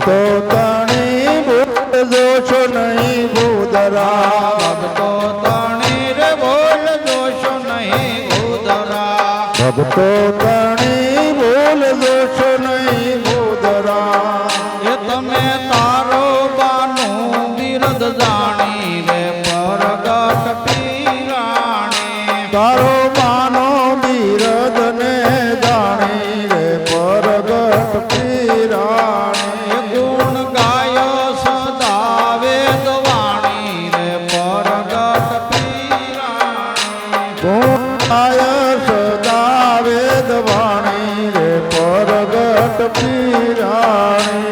ભક્તો તણી બોલજો છો નહીં ભૂધરા ભક્તો તણી રે બોલજો છો નહીં ભૂધરા ભક્તો તણી બોલજો છો નહીં ભૂધરા એ તમે તારો બાનું બિરદ જાણી રે પરગટ પીરાણી તારો માનો બિરદ ને જાણી રે પરગટ પીરાણી ગુણ ગાયો સદા વેદવાણી રે પરગટ પીરાણી ગુણ ગાય સદા વેદવાણી રે પરગટ પીરાણી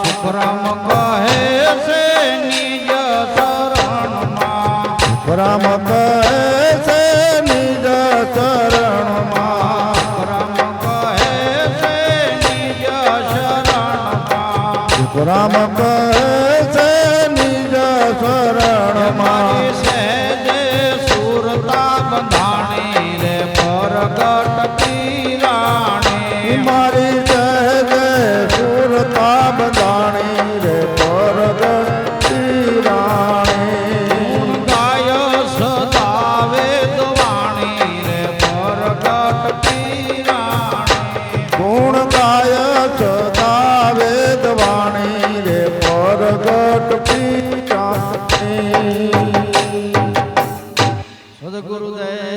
સુખરામ કહે છે નિજ શરણમાં રામ કહે છે નિજ શરણમાં રામ કહે છે નિજ શરણમાં રામ કહે છે નિજ શરણમાં મારી સહેજે સુરતા બંધાણી રે પરગટ પીરાણી મારી સહેજે સુરતા બંધાણી રે પરગટ પીરાણી ગાય સદા વેદવાણી રે પરગટ પીરાણી ગુણ ગાય સદા વેદવાણી રે પરગટ પીરાણી સદગુરુદેવ